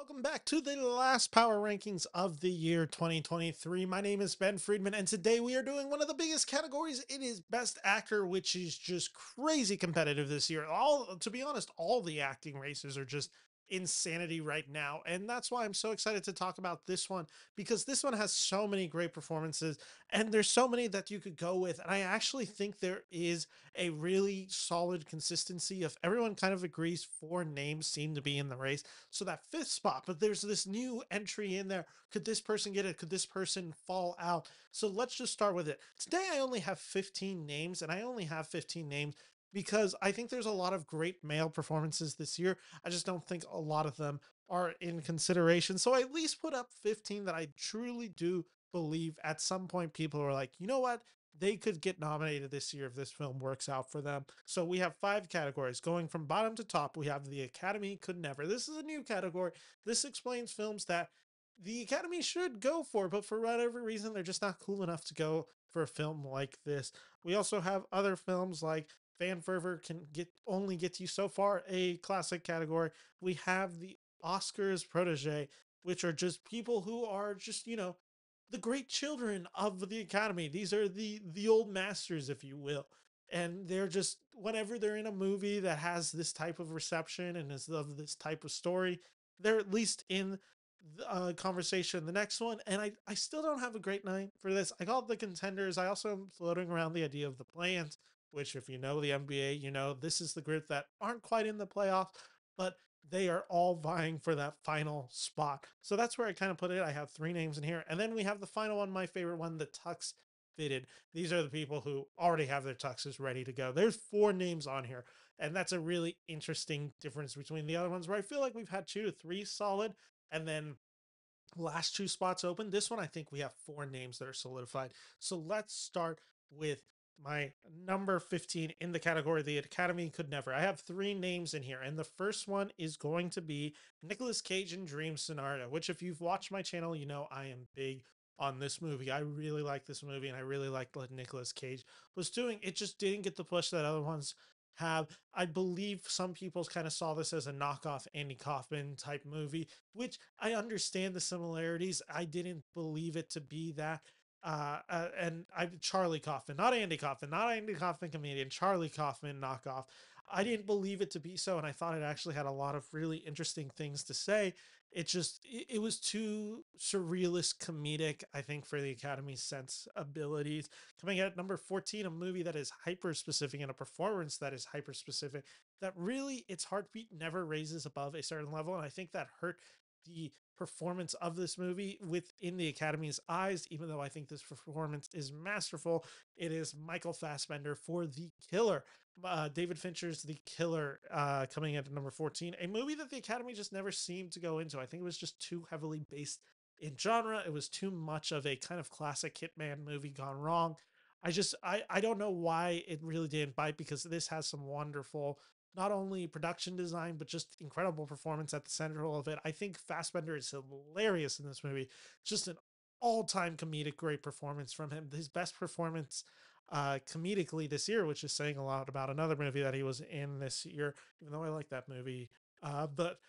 Welcome back to the last power rankings of the year 2023. My name is Ben Friedman, and today we are doing one of the biggest categories. It is Best Actor, which is just crazy competitive this year. To be honest, all the acting races are just insanity right now, and that's why I'm so excited to talk about this one because this one has so many great performances, and there's so many that you could go with. And I actually think there is a really solid consistency. If everyone kind of agrees, four names seem to be in the race, so that fifth spot, but there's this new entry in there. Could this person get it? Could this person fall out? So let's just start with it. Today I only have 15 names, and I only have 15 names because I think there's a lot of great male performances this year. I just don't think a lot of them are in consideration. So I at least put up 15 that I truly do believe at some point people are like, you know what? They could get nominated this year if this film works out for them. So we have five categories going from bottom to top. We have the Academy Could Never. This is a new category. This explains films that the Academy should go for, but for whatever reason, they're just not cool enough to go for a film like this. We also have other films like Fan Fervor Can Get You So Far, a classic category. We have the Oscars protege, which are just people who are just, the great children of the Academy. These are the old masters, if you will. And they're just, whenever they're in a movie that has this type of reception and is of this type of story, they're at least in the conversation. The next one, and I still don't have a great name for this. I call it the contenders. I also am floating around the idea of the play-ins, which, if you know the NBA, you know this is the group that aren't quite in the playoffs, but they are all vying for that final spot. So that's where I kind of put it. I have three names in here. And then we have the final one, my favorite one, the Tux Fitted. These are the people who already have their tuxes ready to go. There's four names on here. And that's a really interesting difference between the other ones where I feel like we've had two to three solid and then last two spots open. This one, I think we have four names that are solidified. So let's start with my number 15 in the category the Academy Could Never. I have three names in here, and the first one is going to be Nicolas Cage in Dream Scenario, which, if you've watched my channel, you know I am big on this movie. I really like this movie, and I really like what Nicolas Cage was doing. It just didn't get the push that other ones have. I believe some people kind of saw this as a knockoff Andy Kaufman type movie, which I understand the similarities. I didn't believe it to be that. And I Charlie Kaufman, not Andy Kaufman, not Andy Kaufman comedian, Charlie Kaufman knockoff. I didn't believe it to be so, and I thought it actually had a lot of really interesting things to say. It was too surrealist comedic, I think, for the Academy's sensibilities. Coming at number 14, a movie that is hyper specific and a performance that is hyper specific, that really its heartbeat never raises above a certain level. And I think that hurt the performance of this movie within the Academy's eyes, even though I think this performance is masterful. It is Michael Fassbender for The Killer. David Fincher's The Killer, coming at number 14, a movie that the Academy just never seemed to go into. I think it was just too heavily based in genre. It was too much of a kind of classic hitman movie gone wrong. I don't know why it really didn't bite, because this has some wonderful, not only production design, but just incredible performance at the center of it. I think Fassbender is hilarious in this movie. Just an all-time comedic great performance from him. His best performance comedically this year, which is saying a lot about another movie that he was in this year, even though I like that movie. But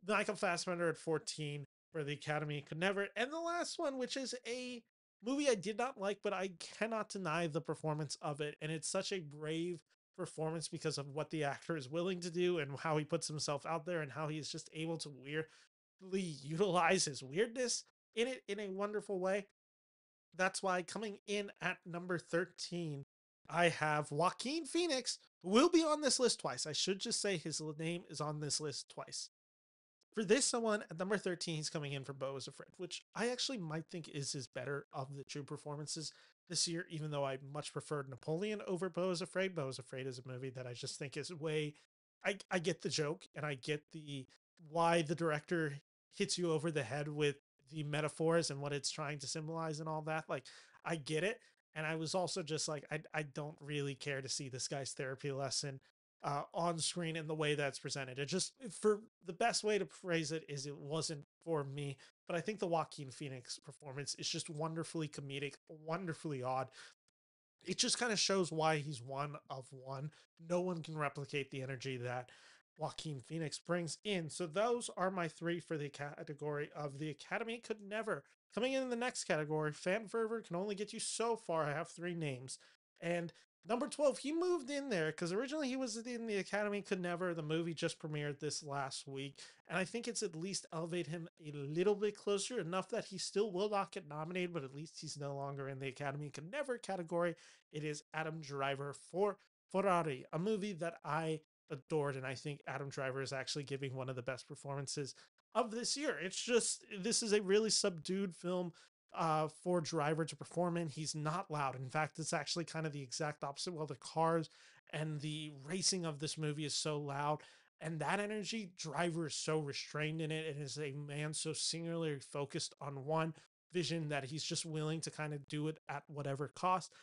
Michael Fassbender at 14 for the Academy Could Never. And the last one, which is a movie I did not like, but I cannot deny the performance of it. And it's such a brave performance because of what the actor is willing to do and how he puts himself out there and how he is just able to weirdly utilize his weirdness in it in a wonderful way. That's why, coming in at number 13, I have Joaquin Phoenix, who will be on this list twice. I should just say his name is on this list twice. For this one, at number 13, he's coming in for Beau is Afraid, which I actually might think is his better of the true performances this year, even though I much preferred Napoleon over Beau is Afraid. Beau is Afraid is a movie that I just think is way. I get the joke, and I get the why the director hits you over the head with the metaphors and what it's trying to symbolize and all that. Like, I get it. And I was also just like, I don't really care to see this guy's therapy lesson on screen in the way that's presented. It just, for the best way to phrase it, is it wasn't for me. But I think the Joaquin Phoenix performance is just wonderfully comedic, wonderfully odd. It just kind of shows why he's one of one. No one can replicate the energy that Joaquin Phoenix brings in. So those are my three for the category of the Academy Could Never. Coming in the next category, fan fervor can only get you so far. I have three names. And number 12, he moved in there because originally he was in the Academy Could Never. The movie just premiered this last week. And I think it's at least elevate him a little bit closer, enough that he still will not get nominated, but at least he's no longer in the Academy Could Never category. It is Adam Driver for Ferrari, a movie that I adored, and I think Adam Driver is actually giving one of the best performances of this year. It's just this is a really subdued film for Driver to perform in. He's not loud. In fact, it's actually kind of the exact opposite. While the cars and the racing of this movie is so loud, and that energy, Driver is so restrained in it, and is a man so singularly focused on one vision that he's just willing to kind of do it at whatever cost.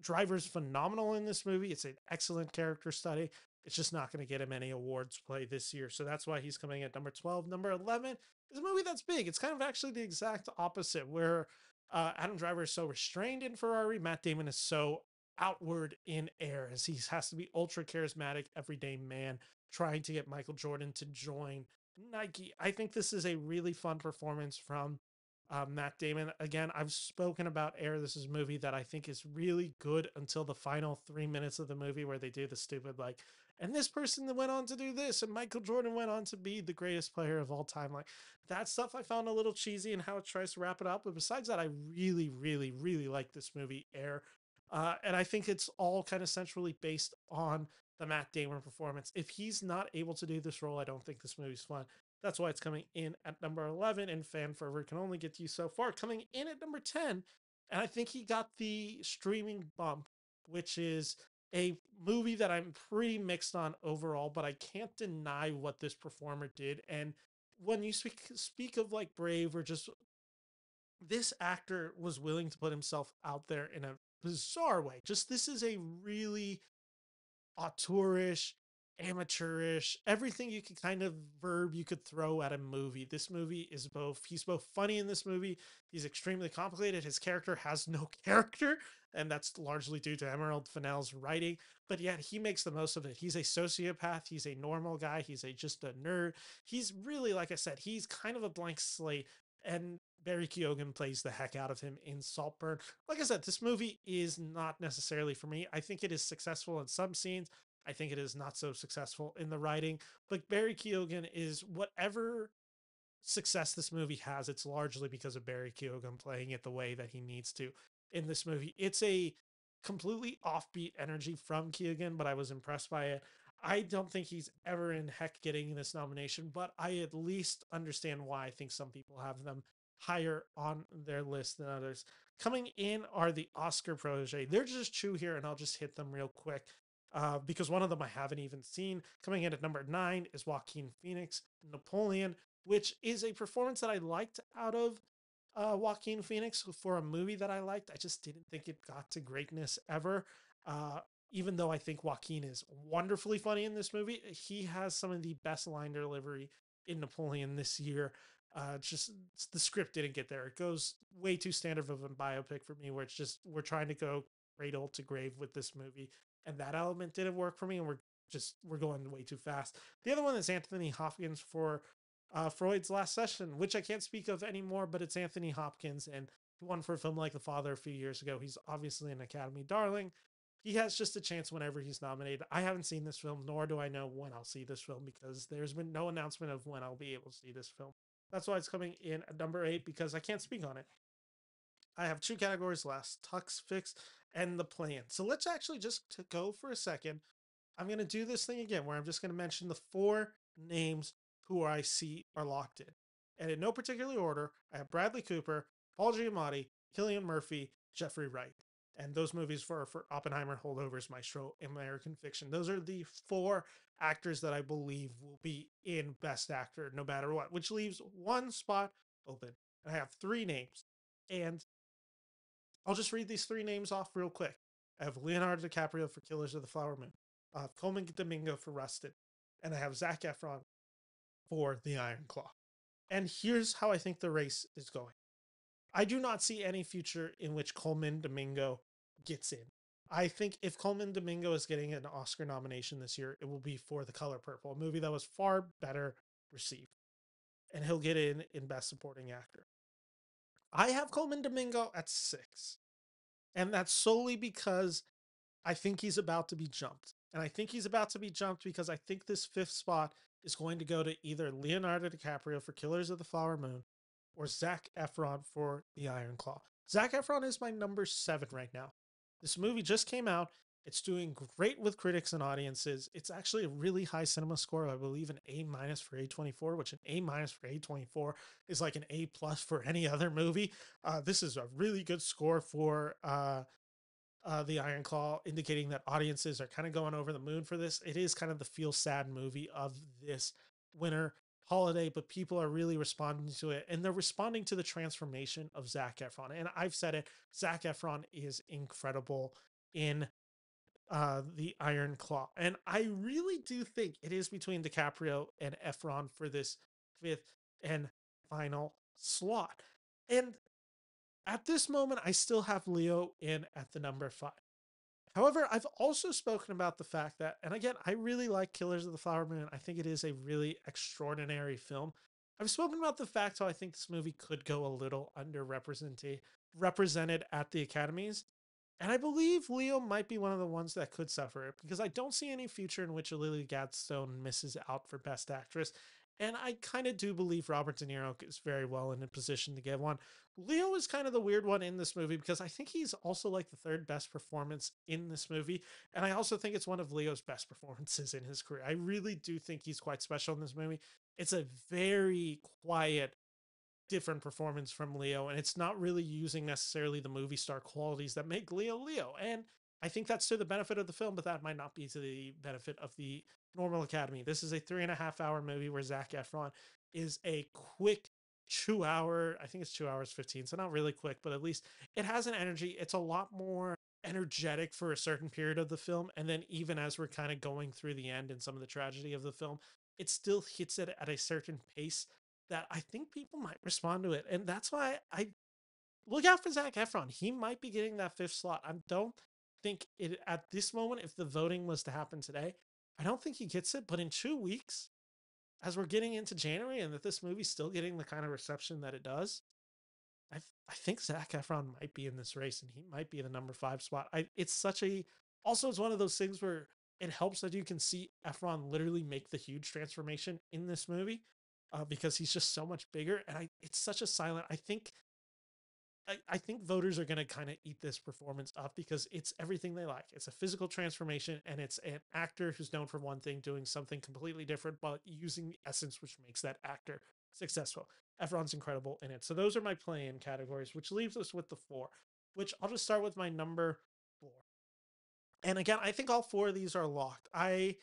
Driver's phenomenal in this movie. It's an excellent character study. It's just not going to get him any awards play this year. So that's why he's coming at number 12. Number 11 is a movie that's big. It's kind of actually the exact opposite, where Adam Driver is so restrained in Ferrari. Matt Damon is so outward in Air, as he has to be ultra charismatic, everyday man trying to get Michael Jordan to join Nike. I think this is a really fun performance from Matt Damon. Again, I've spoken about Air. This is a movie that I think is really good until the final 3 minutes of the movie, where they do the stupid, like, and this person went on to do this, and Michael Jordan went on to be the greatest player of all time. Like, that stuff I found a little cheesy in how it tries to wrap it up. But besides that, I really, really, really like this movie, Air. And I think it's all kind of centrally based on the Matt Damon performance. If he's not able to do this role, I don't think this movie's fun. That's why it's coming in at number 11, and fan fervor can only get you so far. Coming in at number 10, and I think he got the streaming bump, which is a movie that I'm pretty mixed on overall, but I can't deny what this performer did. And when you speak of like Brave, or just, this actor was willing to put himself out there in a bizarre way. Just, this is a really auteurish, amateurish, everything you could kind of verb you could throw at a movie. This movie is both, he's both funny in this movie, he's extremely complicated, his character has no character, and that's largely due to Emerald Fennell's writing, but yet he makes the most of it. He's a sociopath, he's a normal guy, he's a just a nerd. He's really, like I said, he's kind of a blank slate, and Barry Keoghan plays the heck out of him in Saltburn. Like I said, this movie is not necessarily for me. I think it is successful in some scenes. I think it is not so successful in the writing. But Barry Keoghan is, whatever success this movie has, it's largely because of Barry Keoghan playing it the way that he needs to in this movie. It's a completely offbeat energy from Keoghan, but I was impressed by it. I don't think he's ever in heck getting this nomination, but I at least understand why I think some people have them higher on their list than others. Coming in are the Oscar protege. They're just two here, and I'll just hit them real quick. Because one of them I haven't even seen. Coming in at number 9 is Joaquin Phoenix, Napoleon, which is a performance that I liked out of Joaquin Phoenix for a movie that I liked. I just didn't think it got to greatness ever. Uh, Even though I think Joaquin is wonderfully funny in this movie, he has some of the best line delivery in Napoleon this year. Just the script didn't get there. It goes way too standard of a biopic for me, where it's just, we're trying to go cradle to grave with this movie, and that element didn't work for me, and we're going way too fast. The other one is Anthony Hopkins for Freud's Last Session, which I can't speak of anymore, but it's Anthony Hopkins, and he won for a film like The Father a few years ago. He's obviously an Academy darling. He has just a chance whenever he's nominated. I haven't seen this film, nor do I know when I'll see this film, because there's been no announcement of when I'll be able to see this film. That's why it's coming in at number 8, because I can't speak on it. I have two categories last: Tux Fix and The Plan. So let's actually just go for a second. I'm going to do this thing again, where I'm just going to mention the 4 names who I see are locked in. And in no particular order, I have Bradley Cooper, Paul Giamatti, Cillian Murphy, Jeffrey Wright. And those movies for Oppenheimer, Holdovers, Maestro, American Fiction. Those are the 4 actors that I believe will be in Best Actor no matter what, which leaves one spot open. And I have 3 names. And I'll just read these 3 names off real quick. I have Leonardo DiCaprio for Killers of the Flower Moon. I have Coleman Domingo for Rusted. And I have Zac Efron for The Iron Claw. And here's how I think the race is going. I do not see any future in which Coleman Domingo gets in. I think if Coleman Domingo is getting an Oscar nomination this year, it will be for The Color Purple, a movie that was far better received, and he'll get in Best Supporting Actor. I have Coleman Domingo at 6, and that's solely because I think he's about to be jumped. And I think he's about to be jumped because I think this fifth spot is going to go to either Leonardo DiCaprio for Killers of the Flower Moon or Zac Efron for The Iron Claw. Zac Efron is my number 7 right now. This movie just came out. It's doing great with critics and audiences. It's actually a really high cinema score. I believe an A minus for A24, which an A minus for A24 is like an A plus for any other movie. This is a really good score for the Iron Claw, indicating that audiences are kind of going over the moon for this. It is kind of the feel sad movie of this winter holiday, but people are really responding to it, and they're responding to the transformation of Zac Efron. And I've said it, Zac Efron is incredible in the Iron Claw, and I really do think it is between DiCaprio and Efron for this fifth and final slot. And at this moment, I still have Leo in at the number 5. However, I've also spoken about the fact that, and again, I really like Killers of the Flower Moon. I think it is a really extraordinary film. I've spoken about the fact how I think this movie could go a little represented at the Academies. And I believe Leo might be one of the ones that could suffer it because I don't see any future in which Lily Gladstone misses out for Best Actress. And I kind of do believe Robert De Niro is very well in a position to get one. Leo is kind of the weird one in this movie because I think he's also like the third best performance in this movie. And I also think it's one of Leo's best performances in his career. I really do think he's quite special in this movie. It's a very quiet, different performance from Leo, and it's not really using necessarily the movie star qualities that make Leo Leo. And I think that's to the benefit of the film, but that might not be to the benefit of the normal Academy. This is a 3.5 hour movie where Zac Efron is a quick 2 hour, I think it's 2 hours 15, so not really quick, but at least it has an energy. It's a lot more energetic for a certain period of the film. And then even as we're kind of going through the end and some of the tragedy of the film, it still hits it at a certain pace that I think people might respond to it. And that's why I look out for Zac Efron. He might be getting that fifth slot. I don't think it at this moment, if the voting was to happen today, I don't think he gets it. But in 2 weeks, as we're getting into January and that this movie's still getting the kind of reception that it does, I think Zac Efron might be in this race and he might be the number 5 spot. It's such a, also, it's one of those things where it helps that you can see Efron literally make the huge transformation in this movie because he's just so much bigger. And it's such a silent, I think voters are going to kind of eat this performance up because it's everything they like. It's a physical transformation and it's an actor who's known for one thing doing something completely different, but using the essence which makes that actor successful. Efron's incredible in it. So those are my play-in categories, which leaves us with the 4, which I'll just start with my number 4. And again, I think all 4 of these are locked. I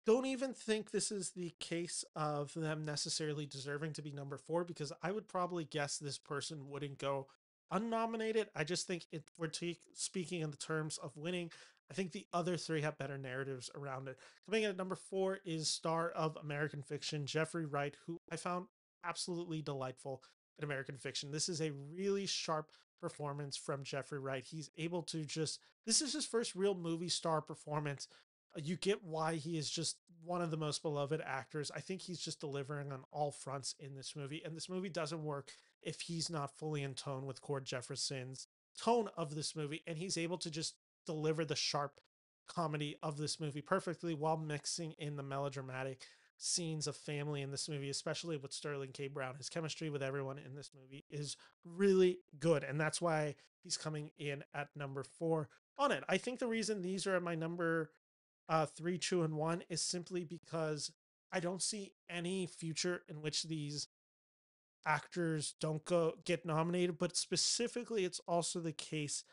don't even think this is the case of them necessarily deserving to be number 4 because I would probably guess this person wouldn't go unnominated. I just think if we're speaking in the terms of winning, I think the other 3 have better narratives around it. Coming in at number 4 is star of American Fiction, Jeffrey Wright, who I found absolutely delightful in American Fiction. This is a really sharp performance from Jeffrey Wright. He's able to just, this is his first real movie star performance. You get why he is just one of the most beloved actors. I think he's just delivering on all fronts in this movie. And this movie doesn't work if he's not fully in tone with Cord Jefferson's tone of this movie. And he's able to just deliver the sharp comedy of this movie perfectly while mixing in the melodramatic scenes of family in this movie, especially with Sterling K. Brown. His chemistry with everyone in this movie is really good. And that's why he's coming in at number 4 on it. I think the reason these are my number 3, 2, and 1 is simply because I don't see any future in which these actors don't get nominated, but specifically it's also the case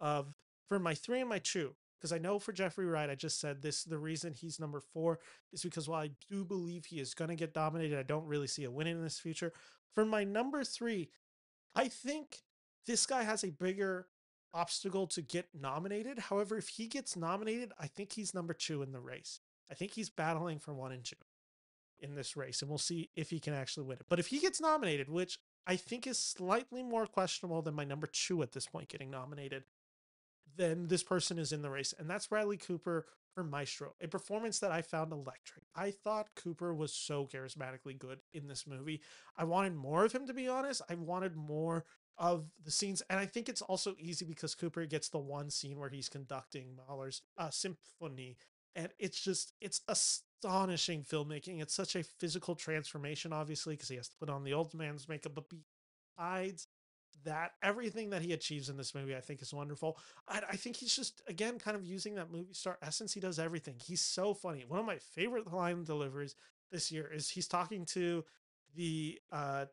of for my 3 and my 2, because I know for Jeffrey Wright, I just said this, the reason he's number 4 is because while I do believe he is going to get dominated, I don't really see a win in this future. For my number 3, I think this guy has a bigger obstacle to get nominated. However, if he gets nominated, I think he's number 2 in the race. I think he's battling for 1 and 2 in this race, and we'll see if he can actually win it. But if he gets nominated, which I think is slightly more questionable than my number 2 at this point getting nominated, then this person is in the race. And that's Bradley Cooper for Maestro, a performance that I found electric. I thought Cooper was so charismatically good in this movie. I wanted more of him, to be honest. I wanted more of the scenes. And I think it's also easy because Cooper gets the one scene where he's conducting Mahler's symphony. And it's astonishing filmmaking. It's such a physical transformation, obviously, because he has to put on the old man's makeup. But besides that, everything that he achieves in this movie, I think, is wonderful. I think he's just, again, kind of using that movie star essence. He does everything. He's so funny. One of my favorite line deliveries this year is he's talking to the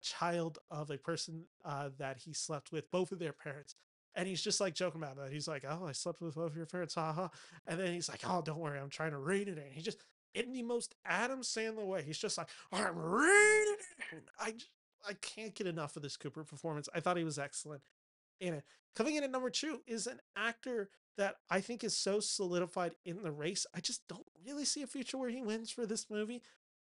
child of a person that he slept with, both of their parents. And he's just like joking about that. He's like, "Oh, I slept with both of your parents, haha." And then he's like, "Oh, don't worry, I'm trying to rein it in." He just, in the most Adam Sandler way, he's just like, "I'm reining it in." I can't get enough of this Cooper performance. I thought he was excellent in it. Coming in at number two is an actor that I think is so solidified in the race. I just don't really see a future where he wins for this movie.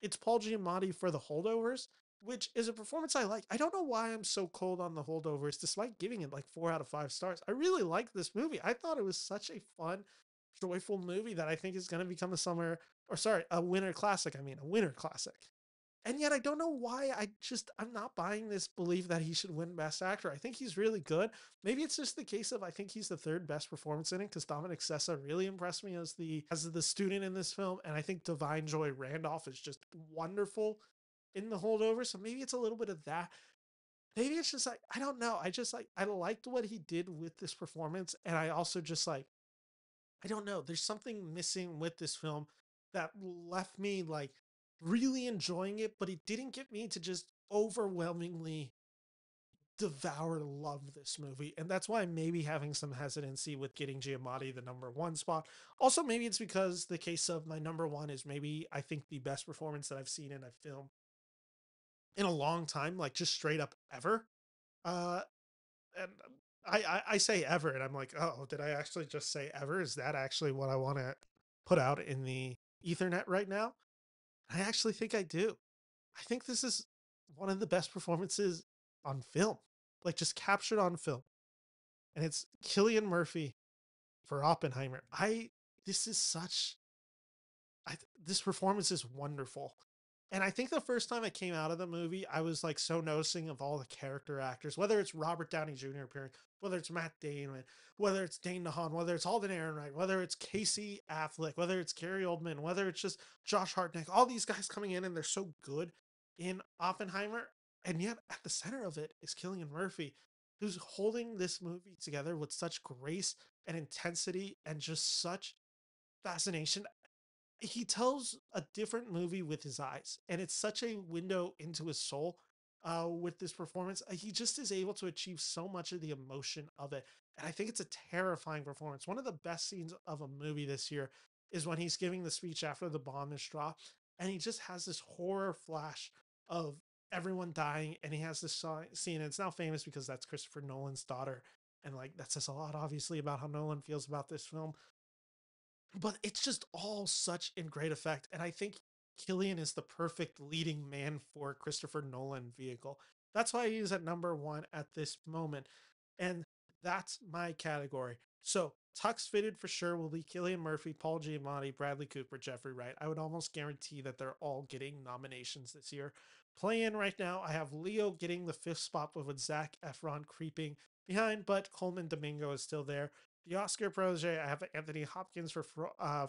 It's Paul Giamatti for The Holdovers, which is a performance I like. I don't know why I'm so cold on The Holdovers, despite giving it like 4 out of 5 stars. I really like this movie. I thought it was such a fun, joyful movie that I think is going to become a winter classic. I mean, a winter classic. And yet I don't know why I'm not buying this belief that he should win Best Actor. I think he's really good. Maybe it's just the case of I think he's the third best performance in it because Dominic Sessa really impressed me as the student in this film, and I think Divine Joy Randolph is just wonderful in The Holdover. So maybe it's a little bit of that. Maybe it's just like I don't know. I liked what he did with this performance, and I also just like I don't know. There's something missing with this film that left me like really enjoying it, but it didn't get me to just overwhelmingly devour love this movie. And that's why I'm maybe having some hesitancy with getting Giamatti the number one spot. Also, maybe it's because the case of my number one is maybe I think the best performance that I've seen in a film in a long time, like just straight up ever. Uh, and I say ever, and I'm like, oh, did I actually just say ever? Is that actually what I want to put out in the Ethernet right now? I actually think I do. I think this is one of the best performances on film, like just captured on film. And it's Cillian Murphy for Oppenheimer. This is such, this performance is wonderful. And I think the first time I came out of the movie, I was like so noticing of all the character actors, whether it's Robert Downey Jr. appearing, whether it's Matt Damon, whether it's Dane DeHaan, whether it's Alden Ehrenreich, whether it's Casey Affleck, whether it's Gary Oldman, whether it's just Josh Hartnett, all these guys coming in and they're so good in Oppenheimer. And yet at the center of it is Cillian Murphy, who's holding this movie together with such grace and intensity and just such fascination. He tells a different movie with his eyes, and it's such a window into his soul with this performance. He just is able to achieve so much of the emotion of it, and I think it's a terrifying performance. One of the best scenes of a movie this year is when he's giving the speech after the bomb is dropped, and he just has this horror flash of everyone dying, and he has this scene, and it's now famous because that's Christopher Nolan's daughter, and like that says a lot, obviously, about how Nolan feels about this film, but it's just all such in great effect. And I think Killian is the perfect leading man for Christopher Nolan vehicle. That's why he's at number one at this moment. And that's my category. So Tux Fitted for sure will be Cillian Murphy, Paul Giamatti, Bradley Cooper, Jeffrey Wright. I would almost guarantee that they're all getting nominations this year. Playing right now, I have Leo getting the fifth spot, but with Zac Efron creeping behind, but Coleman Domingo is still there. The Oscar protege, I have Anthony Hopkins for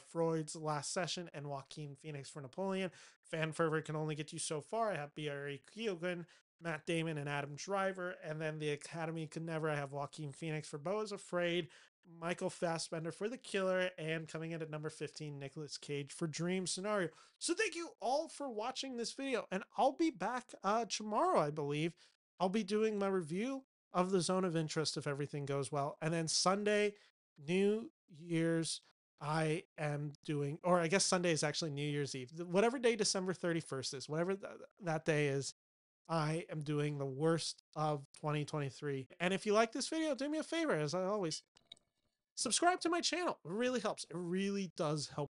Freud's Last Session and Joaquin Phoenix for Napoleon. Fan fervor can only get you so far. I have Barry Keoghan, Matt Damon, and Adam Driver. And then the Academy could never. I have Joaquin Phoenix for Beau is Afraid, Michael Fassbender for The Killer, and coming in at number 15, Nicolas Cage for Dream Scenario. So thank you all for watching this video, and I'll be back tomorrow, I believe. I'll be doing my review of The Zone of Interest if everything goes well. And then Sunday, New Year's, I am doing, or I guess Sunday is actually New Year's Eve. Whatever day December 31st is, whatever that day is, I am doing the worst of 2023. And if you like this video, do me a favor, as I always, subscribe to my channel. It really helps. It really does help.